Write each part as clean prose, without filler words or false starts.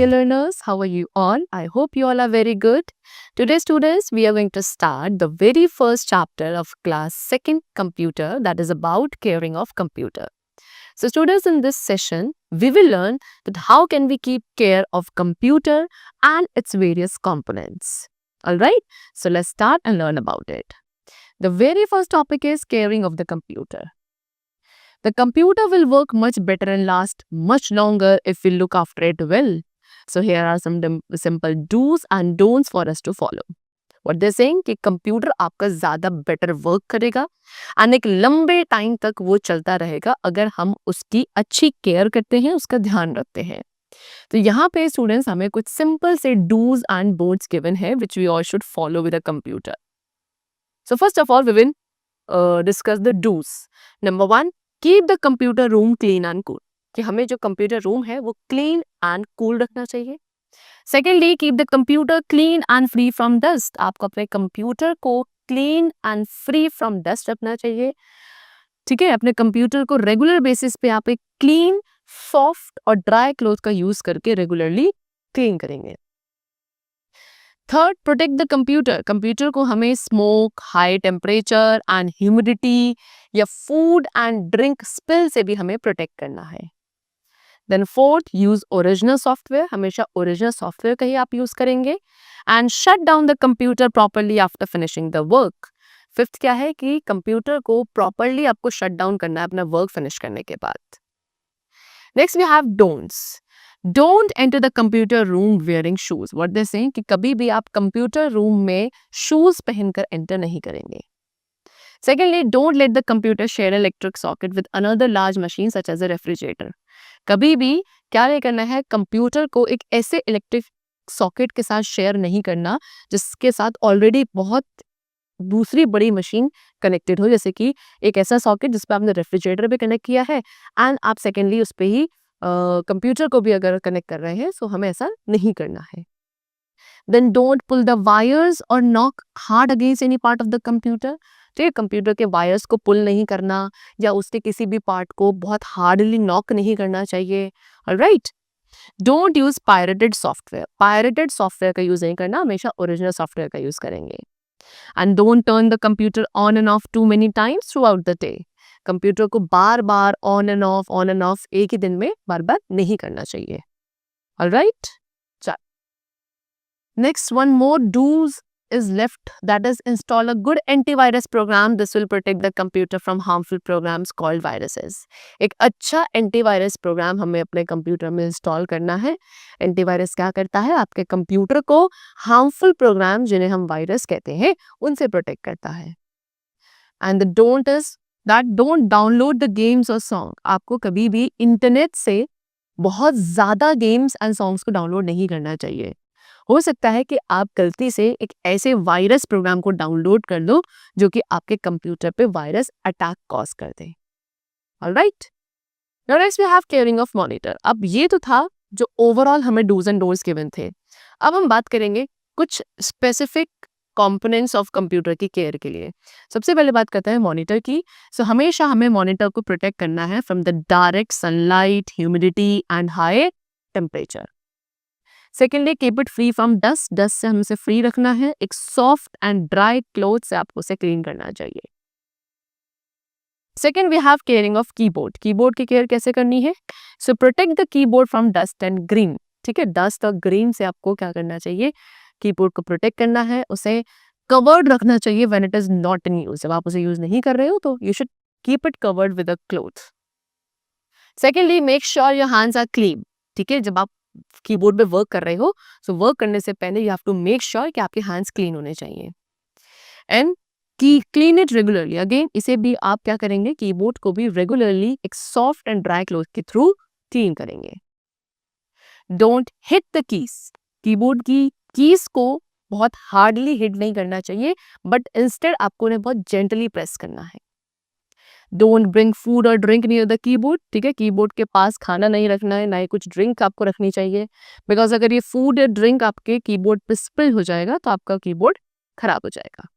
dear learners. How are you all? I hope you all are very good. Today, students, we are going to start the very first chapter of class 2nd computer, that is about caring of computer. So, students, in this session, we will learn that how can we keep care of computer and its various components. Alright, so let's start and learn about it. The very first topic is caring of the computer. The computer will work much better and last much longer if we look after it well. So here are some simple do's and don'ts for us to follow. What they're saying कि computer आपका ज़्यादा better work करेगा और एक लंबे time तक वो चलता रहेगा अगर हम उसकी अच्छी केयर करते हैं, उसका ध्यान रखते हैं. तो यहाँ पे स्टूडेंट्स हमें कुछ सिंपल से डूज एंड डोंट्स गिवन है which we all should follow with a computer. So first of all we will discuss the dos. Number 1, keep the computer room clean and cool. कि हमें जो computer room है वो clean and cool रखना चाहिए. Secondly, keep the computer clean and free from dust. आपको अपने computer को clean and free from dust रखना चाहिए. ठीक है, अपने कंप्यूटर को रेगुलर बेसिस पे आप एक क्लीन, सॉफ्ट और ड्राई क्लॉथ का यूज करके रेगुलरली क्लीन करेंगे. Third, protect the computer. Computer को हमें smoke, high temperature and humidity या फूड एंड ड्रिंक स्पिल से भी हमें प्रोटेक्ट करना है. Then fourth, use original software. हमेशा ओरिजिनल सॉफ्टवेयर का ही आप यूज करेंगे. And shut down the computer properly after finishing the work. Fifth क्या है कि कंप्यूटर को प्रॉपरली आपको शट डाउन करना है अपना वर्क फिनिश करने के बाद. Next we have don'ts. Don't enter the computer room wearing shoes. What they saying कि कभी भी आप कंप्यूटर रूम में शूज पहनकर एंटर नहीं करेंगे. Secondly, don't let the computer share electric socket with another large machine such as a refrigerator. कभी भी क्या नहीं करना है, कंप्यूटर को एक ऐसे इलेक्ट्रिक सॉकेट के साथ शेयर नहीं करना जिसके साथ ऑलरेडी बहुत दूसरी बड़ी मशीन कनेक्टेड हो. जैसे कि एक ऐसा सॉकेट जिस पर आपने रेफ्रिजरेटर भी कनेक्ट किया है एंड आप सेकेंडली उस पर ही कंप्यूटर को भी अगर कनेक्ट कर रहे हैं, सो हमें ऐसा नहीं करना है. Then don't pull the wires और knock hard against any part of the computer. तो ये कंप्यूटर के वायर्स को पुल नहीं करना या उसके किसी भी पार्ट को बहुत हार्डली नॉक नहीं करना चाहिए. Alright. Don't use pirated software. Pirated software का यूज नहीं करना, हमेशा ओरिजिनल सॉफ्टवेयर का यूज करेंगे. And don't turn the computer on and off too many times throughout the day. Computer को बार बार ऑन एंड ऑफ एक ही दिन में बार बार नहीं करना चाहिए. ऑलराइट. Next, one more do's is left, that is install a good antivirus program. This will protect the computer from harmful programs called viruses. एक अच्छा एंटीवायरस प्रोग्राम हमें अपने कंप्यूटर में इंस्टॉल करना है. एंटीवायरस क्या करता है, आपके कंप्यूटर को हार्मफुल प्रोग्राम जिन्हें हम वायरस कहते हैं उनसे प्रोटेक्ट करता है. And the don't is that don't download the games और सॉन्ग. आपको कभी भी इंटरनेट से बहुत ज़्यादा गेम्स एंड सॉन्ग्स को डाउनलोड नहीं करना चाहिए. हो सकता है कि आप गलती से एक ऐसे वायरस प्रोग्राम को डाउनलोड कर लो जो कि आपके कंप्यूटर पे वायरस अटैक कॉज कर दे. Alright. Now next we have caring of monitor. अब ये तो था जो ओवरऑल हमें डूज एंड डोंट्स गिवन थे. अब हम बात करेंगे कुछ स्पेसिफिक कंपोनेंट्स ऑफ कंप्यूटर की केयर के लिए. सबसे पहले बात करते हैं मॉनिटर की. सो हमेशा हमें मॉनिटर को प्रोटेक्ट करना है from the direct sunlight, humidity and high temperature. Secondly, keep it free from dust. Dust से हमें फ्री रखना है. एक सॉफ्ट एंड ड्राई क्लॉथ से आपको उसे क्लीन करना चाहिए. Second, we have caring of keyboard. Keyboard की केयर कैसे करनी है? So protect the keyboard from dust and green. ठीक है, डस्ट और ग्रीन से आपको क्या करना चाहिए, कीबोर्ड को प्रोटेक्ट करना है. उसे कवर्ड रखना चाहिए when it is not in use. जब आप उसे यूज नहीं कर रहे हो तो you should keep it covered with a cloth. Secondly, make sure your hands are clean. ठीक है, जब आप कीबोर्ड पे वर्क कर रहे हो, सो वर्क करने से पहले you have to make sure कि आपके हैंड्स क्लीन होने चाहिए. And clean it regularly. Again इसे भी आप क्या करेंगे, कीबोर्ड को भी रेगुलरली एक सॉफ्ट एंड ड्राई क्लॉथ के थ्रू क्लीन करेंगे. Don't hit the keys. Keyboard की कीज को बहुत हार्डली हिट नहीं करना चाहिए, बट इंस्टेड आपको उन्हें बहुत जेंटली प्रेस करना है. डोंट ब्रिंग फूड और ड्रिंक नियर द कीबोर्ड. ठीक है, कीबोर्ड के पास खाना नहीं रखना है, ना ही कुछ ड्रिंक आपको रखनी चाहिए. बिकॉज अगर ये फूड या ड्रिंक आपके कीबोर्ड पे स्पिल हो जाएगा तो आपका कीबोर्ड खराब हो जाएगा.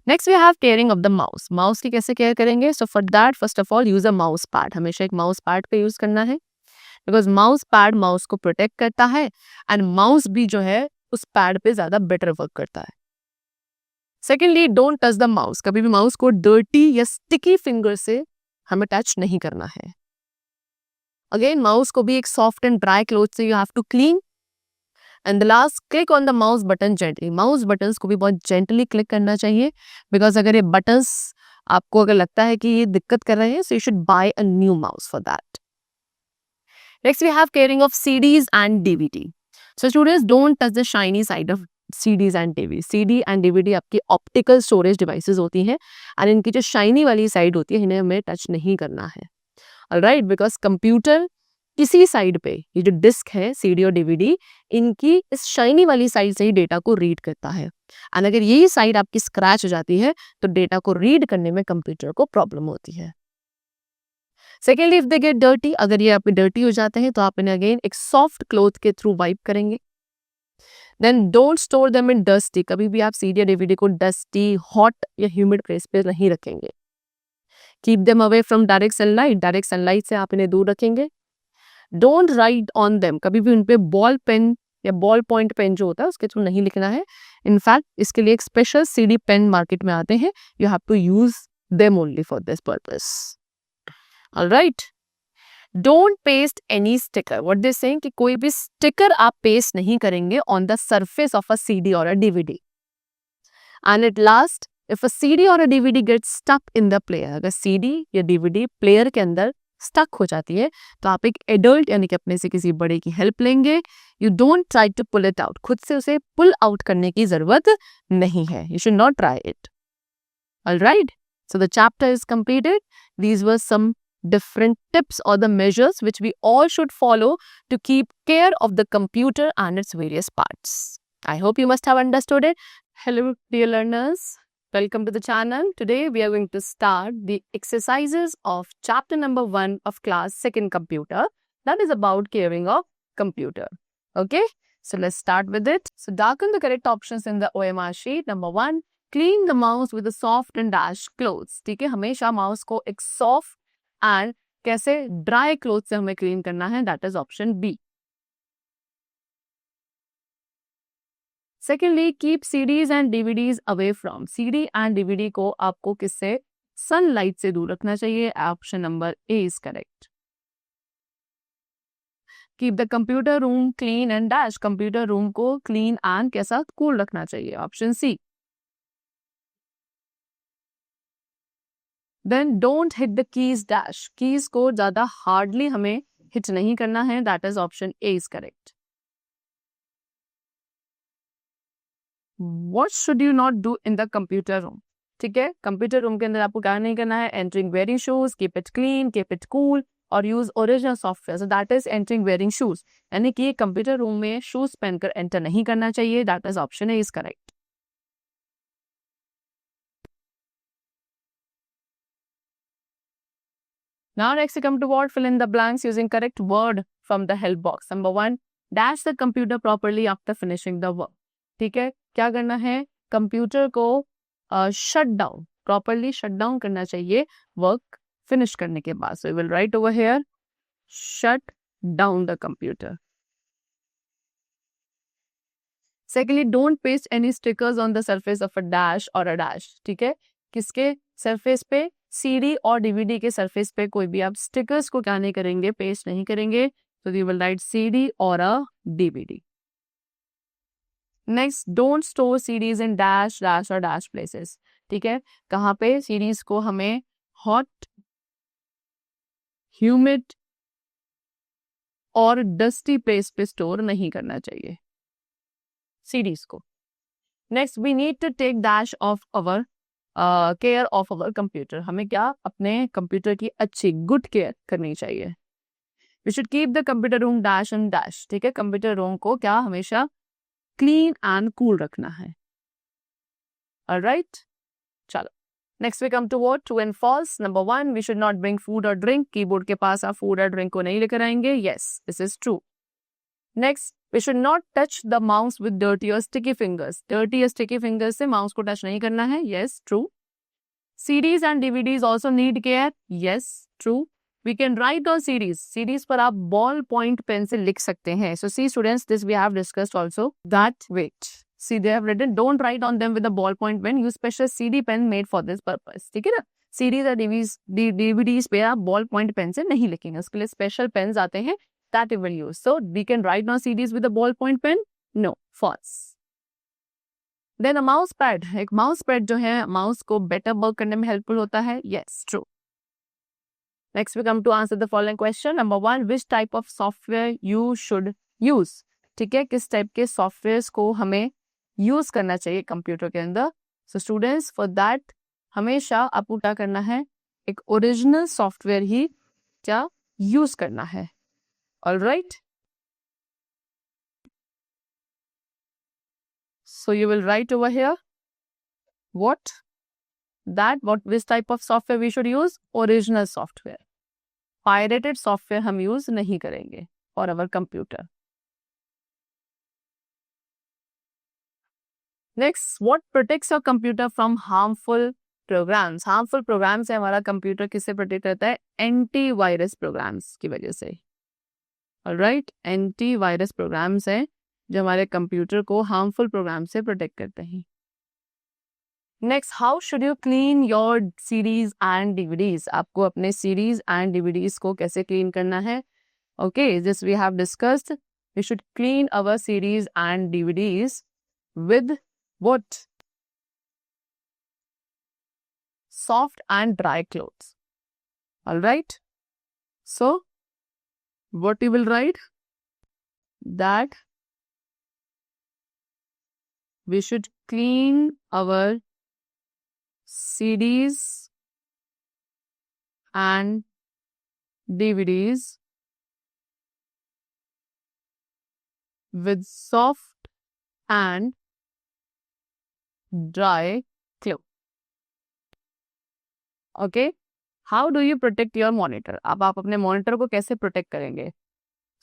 Next we have caring of the mouse. Mouse की कैसे केयर करेंगे? So for that first of all use a mouse pad. हमेशा एक माउस पैड पे यूज करना है. बिकॉज माउस पैड माउस को प्रोटेक्ट करता है एंड माउस भी जो है उस पैड पे ज्यादा बेटर वर्क करता है. Secondly, don't touch the mouse. कभी भी माउस को डर्टी या स्टिकी फिंगर से हमें टच नहीं करना है. अगेन, माउस को भी एक सॉफ्ट एंड ड्राई क्लॉथ से you have to clean. And the last, click on the mouse button gently. Mouse buttons को भी बहुत जेंटली क्लिक करना चाहिए, बिकॉज अगर ये बटन्स आपको अगर लगता है कि ये दिक्कत कर रहे हैं, so you should buy a new mouse for that. Next we have caring of CDs and DVD. So students, don't touch the shiny side of CDs and DVD. CD and DVD आपकी optical storage devices होती हैं, and इनकी जो shiny वाली side होती है इन्हें हमें टच नहीं करना है. ऑलराइट, बिकॉज कंप्यूटर किसी साइड पे, ये जो डिस्क है CD और DVD, इनकी इस शाइनी वाली साइड से ही डेटा को रीड करता है. एंड अगर यही साइड आपकी स्क्रैच हो जाती है तो डेटा को रीड करने में कंप्यूटर को प्रॉब्लम होती है. Secondly, if they get dirty, अगर ये आपके डर्टी हो जाते हैं तो आप इन्हें अगेन एक सॉफ्ट क्लॉथ के थ्रू वाइप करेंगे. Then don't store them in dusty. कभी भी आप CD या DVD को डस्टी, हॉट या ह्यूमिड प्लेस पे नहीं रखेंगे. Keep them away from direct sunlight. Direct sunlight से आप इन्हें दूर रखेंगे. Don't write on them. कभी भी उन पे बॉल पेन या बॉल पॉइंट पेन जो होता है उसके थ्रू नहीं लिखना है. इनफैक्ट इसके लिए एक स्पेशल CD पेन मार्केट में आते हैं. You have to use them only for this purpose. Alright, don't paste any sticker. What they saying कि कोई भी स्टिकर आप पेस्ट नहीं करेंगे on the surface of a CD और a DVD. And at last, if a CD और a DVD get stuck in the player, अगर CD या DVD प्लेयर के अंदर स्टक हो जाती है तो आप एक एडल्ट यानी कि अपने से किसी बड़े की हेल्प लेंगे. You don't try to pull it out. खुद से उसे पुल आउट करने की जरूरत नहीं है. You should not try it. Alright, so the chapter is completed. These were some different tips or the measures which we all should follow to keep care of the computer and its various parts. I hope you must have understood it. Hello dear learners, welcome to the channel. Today we are going to start the exercises of chapter number 1 of class 2nd computer, that is about caring of computer. Okay, so let's start with it. So darken the correct options in the OMR sheet. Number 1, clean the mouse with a soft and dash clothes. ठीक है, हमेशा mouse को एक soft and कैसे dry cloth से हमें clean करना है, that is option B. Secondly, keep CDs and DVDs away from. CD and DVD को आपको किससे, सनलाइट से दूर रखना चाहिए. Option number A is correct. Keep the computer room clean and dash. Computer room को क्लीन एंड कैसा, cool रखना चाहिए. Option C. Then don't hit the keys dash. Keys को ज्यादा हार्डली हमें हिट नहीं करना है, that is option A is correct. What should you not do in the computer room. ठीक है, कंप्यूटर रूम के अंदर आपको क्या नहीं करना है, entering wearing shoes, keep it clean, keep it cool और use original software. So that is entering wearing shoes, यानी कि कंप्यूटर रूम में शूज पहनकर एंटर नहीं करना चाहिए, that is option A is correct. Now next we come to what, fill in the blanks using correct word from the help box. Number 1, dash the computer properly after finishing the work. ठीक है, क्या करना है, computer को shut down, properly shut down करना चाहिए work finish करने के बाद. So we will write over here, shut down the computer. Secondly, don't paste any stickers on the surface of a dash or a dash. ठीक है, किसके surface पे, CD और DVD के सरफेस पे कोई भी आप स्टिकर्स को क्या नहीं करेंगे, पेस्ट नहीं करेंगे. So you will write CD or a DVD. Next, don't store CDs in dash, dash और dash places. ठीक है, कहाँ पे, CDs को हमें hot, humid और dusty place पे स्टोर नहीं करना चाहिए CDs को. Next, we need to take dash of our care of our computer. हमें क्या, अपने कंप्यूटर की अच्छी गुड केयर करनी चाहिए. We should keep the computer room dash and dash. ठीक है, कंप्यूटर रूम को क्या, हमेशा क्लीन एंड कूल रखना है. ऑलराइट, चलो next we come to what, true and false. Number 1, we should not bring food और ड्रिंक. कीबोर्ड के पास आप फूड और ड्रिंक को नहीं लेकर आएंगे. Yes, this is true. Next, we should not touch the mouse with dirty or sticky fingers. Dirty or sticky fingers से माउस को टच नहीं करना है. Yes, true. CDs and DVDs also need care. Yes, true. We can write on series. Series पर आप ball point pen से लिख सकते हैं. So see students, this we have discussed also. That wait. See they have written, don't write on them with a ball point pen. Use special CD pen made for this purpose. ठीक है ना? Series या DVDs पे आप ball point pen से नहीं लिखेंगे. उसके लिए स्पेशल पेन्स आते हैं. That we will use. So we can write on CDs with a ballpoint pen? No, false. Then a mouse pad. एक mouse pad जो है mouse को better work करने में helpful होता है. Yes, true. Next we come to answer the following question. Number 1, which type of software you should use? ठीक है, किस टाइप के सॉफ्टवेयर्स को हमें यूज करना चाहिए कंप्यूटर के अंदर. So students, for that हमेशा आपको क्या करना है, एक ओरिजिनल सॉफ्टवेयर ही क्या यूज करना है. All right. So you will write over here which type of software we should use? Original software. Pirated software हम use नहीं करेंगे for our computer. Next, what protects your computer from harmful programs? Harmful programs है हमारा computer किससे protect करता है? Antivirus programmes की वजह से. ऑलराइट, एंटीवायरस प्रोग्राम्स हैं जो हमारे कंप्यूटर को हार्मफुल प्रोग्राम से प्रोटेक्ट करते हैं. Next, how should you clean your series and DVDs? आपको अपने सीरीज एंड डीवीडीज को कैसे क्लीन करना है? Okay, this we have discussed. We should clean our सीरीज and DVDs with what? Soft and dry clothes. All right. So, what you will write? That we should clean our CDs and DVDs with soft and dry clothes. Okay, how do you protect your monitor? अब आप अपने monitor को कैसे protect करेंगे?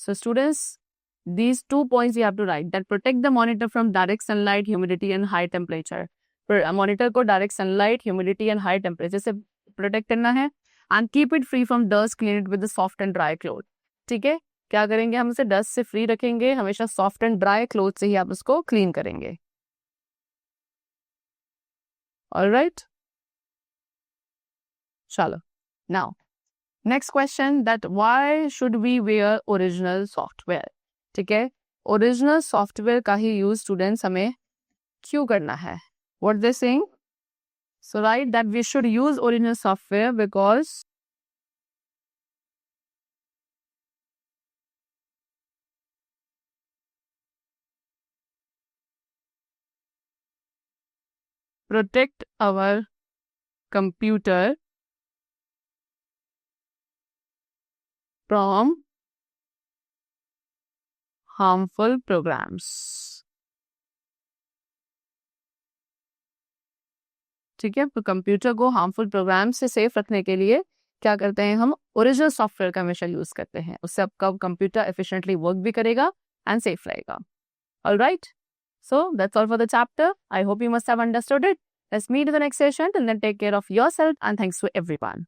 So students, these 2 points you have to write. That protect the monitor from direct sunlight, humidity and high temperature. Monitor को direct sunlight, humidity and high temperature से protect करना है. And keep it free from dust, clean it with soft and dry cloth. ठीक है, क्या करेंगे? हम इसे डस्ट से फ्री रखेंगे. हमेशा सॉफ्ट एंड ड्राई क्लोथ से ही आप उसको क्लीन करेंगे. ऑलराइट, चलो. Now next question, that why should we wear original software? ठीक है, ओरिजिनल सॉफ्टवेयर का ही यूज स्टूडेंट्स हमें क्यों करना है? What they saying? So write that we should use original software because protect our computer from harmful programs. ठीक है, तो कंप्यूटर को हार्मफुल प्रोग्राम से सेफ रखने के लिए क्या करते हैं? हम ओरिजिनल सॉफ्टवेयर का हमेशा यूज करते हैं. उससे आपका कंप्यूटर एफिशिएंटली वर्क भी करेगा एंड सेफ रहेगा. Alright, so that's all for the chapter. I hope you must have understood it. Let's meet in the next session. Till then, take care of yourself and thanks to everyone.